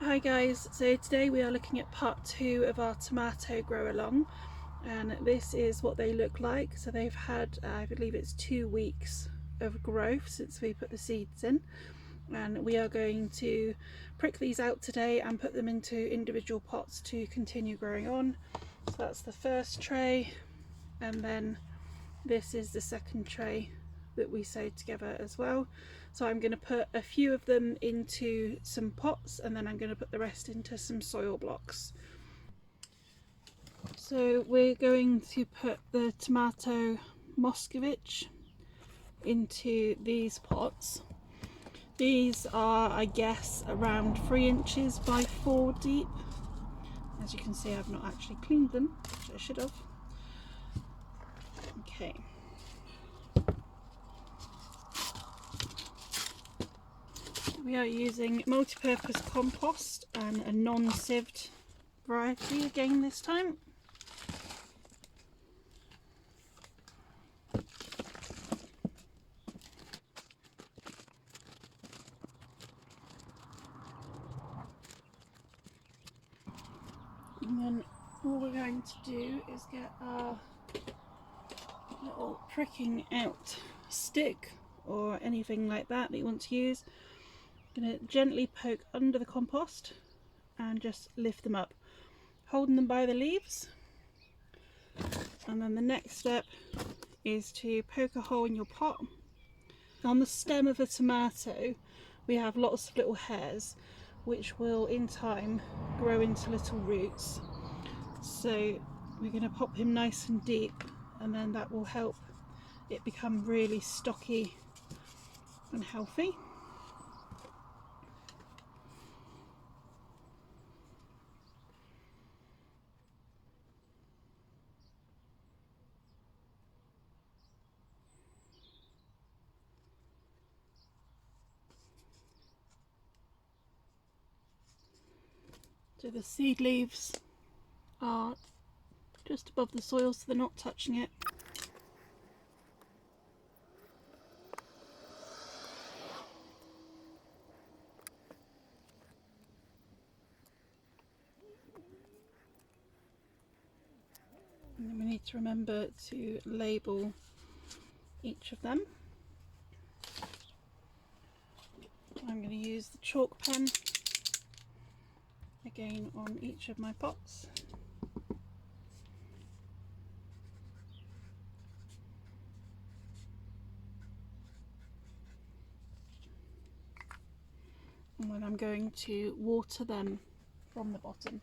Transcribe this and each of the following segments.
Hi guys, so today we are looking at part 2 of our tomato grow along, and this is what they look like. So they've had, I believe it's 2 weeks of growth since we put the seeds in, and we are going to prick these out today and put them into individual pots to continue growing on. So that's the first tray, and then this is the second tray that we sewed together as well. So I'm going to put a few of them into some pots, and then I'm going to put the rest into some soil blocks. So we're going to put the tomato Moscovich into these pots. These are, I guess, around 3 inches by 4 deep. As you can see, I've not actually cleaned them, which I should have. Okay. We are using multi-purpose compost and a non-sieved variety again this time. And then all we're going to do is get our little pricking out stick or anything like that you want to use. I'm going to gently poke under the compost and just lift them up, holding them by the leaves. And then the next step is to poke a hole in your pot. On the stem of a tomato we have lots of little hairs which will in time grow into little roots. So we're going to pop him nice and deep, and then that will help it become really stocky and healthy. So the seed leaves are just above the soil, so they're not touching it. And then we need to remember to label each of them. I'm going to use the chalk pen again on each of my pots. And then I'm going to water them from the bottom.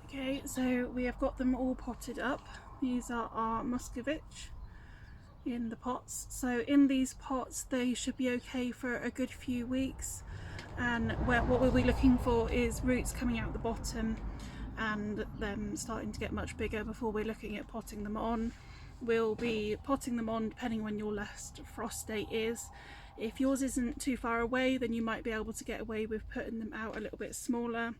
Okay, so we have got them all potted up. These are our Moscovich in the pots. So in these pots they should be okay for a good few weeks, and what we'll be looking for is roots coming out the bottom and them starting to get much bigger before we're looking at potting them on. We'll be potting them on depending when your last frost date is. If yours isn't too far away, then you might be able to get away with putting them out a little bit smaller.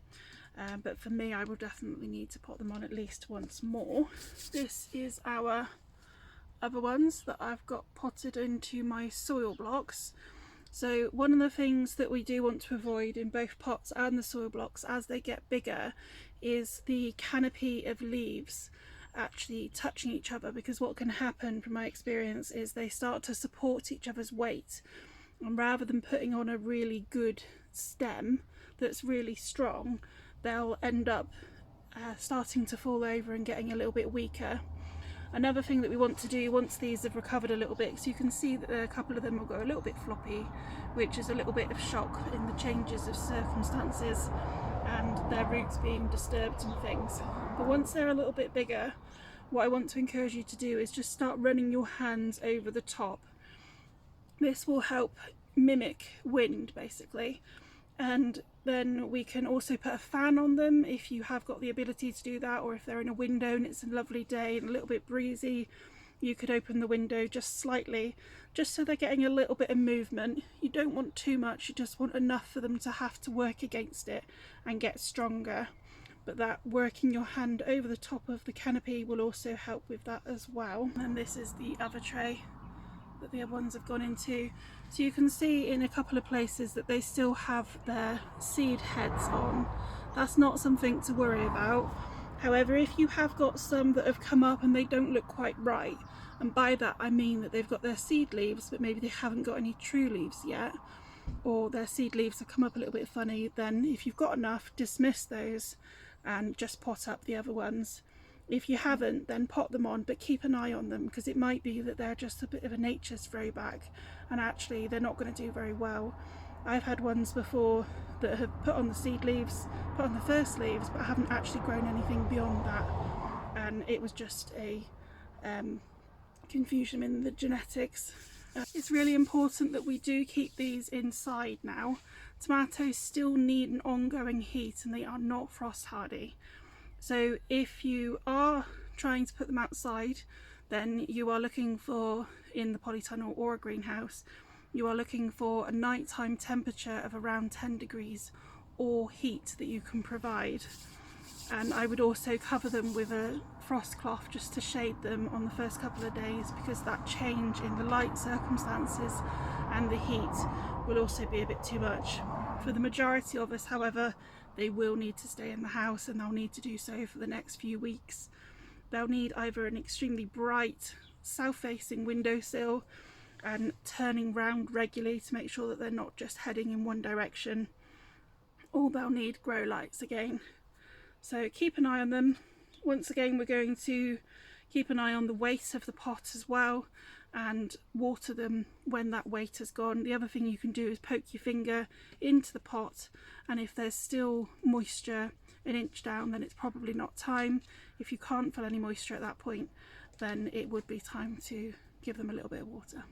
But for me, I will definitely need to pot them on at least once more. This is our other ones that I've got potted into my soil blocks. So one of the things that we do want to avoid in both pots and the soil blocks as they get bigger is the canopy of leaves actually touching each other, because what can happen from my experience is they start to support each other's weight, and rather than putting on a really good stem that's really strong, they'll end up starting to fall over and getting a little bit weaker. Another thing that we want to do once these have recovered a little bit, because you can see that a couple of them will go a little bit floppy, which is a little bit of shock in the changes of circumstances and their roots being disturbed and things. But once they're a little bit bigger, what I want to encourage you to do is just start running your hands over the top. This will help mimic wind basically, and then we can also put a fan on them if you have got the ability to do that, or if they're in a window and it's a lovely day and a little bit breezy, you could open the window just slightly, just so they're getting a little bit of movement. You don't want too much, you just want enough for them to have to work against it and get stronger. But that working your hand over the top of the canopy will also help with that as well. And this is the other tray that the other ones have gone into. So you can see in a couple of places that they still have their seed heads on. That's not something to worry about. However, if you have got some that have come up and they don't look quite right, and by that I mean that they've got their seed leaves but maybe they haven't got any true leaves yet, or their seed leaves have come up a little bit funny, then if you've got enough, dismiss those and just pot up the other ones. If you haven't, then pot them on, but keep an eye on them, because it might be that they're just a bit of a nature's throwback and actually they're not going to do very well. I've had ones before that have put on the seed leaves, put on the first leaves, but haven't actually grown anything beyond that, and it was just a confusion in the genetics. It's really important that we do keep these inside now. Tomatoes still need an ongoing heat and they are not frost hardy. So if you are trying to put them outside, then you are looking for, in the polytunnel or a greenhouse, you are looking for a nighttime temperature of around 10 degrees or heat that you can provide. And I would also cover them with a frost cloth just to shade them on the first couple of days, because that change in the light circumstances and the heat will also be a bit too much. For the majority of us, however, they will need to stay in the house, and they'll need to do so for the next few weeks. They'll need either an extremely bright south-facing windowsill and turning round regularly to make sure that they're not just heading in one direction, or they'll need grow lights again. So keep an eye on them. Once again, we're going to keep an eye on the weight of the pot as well and water them when that weight has gone. The other thing you can do is poke your finger into the pot, and if there's still moisture an inch down, then it's probably not time. If you can't feel any moisture at that point, then it would be time to give them a little bit of water.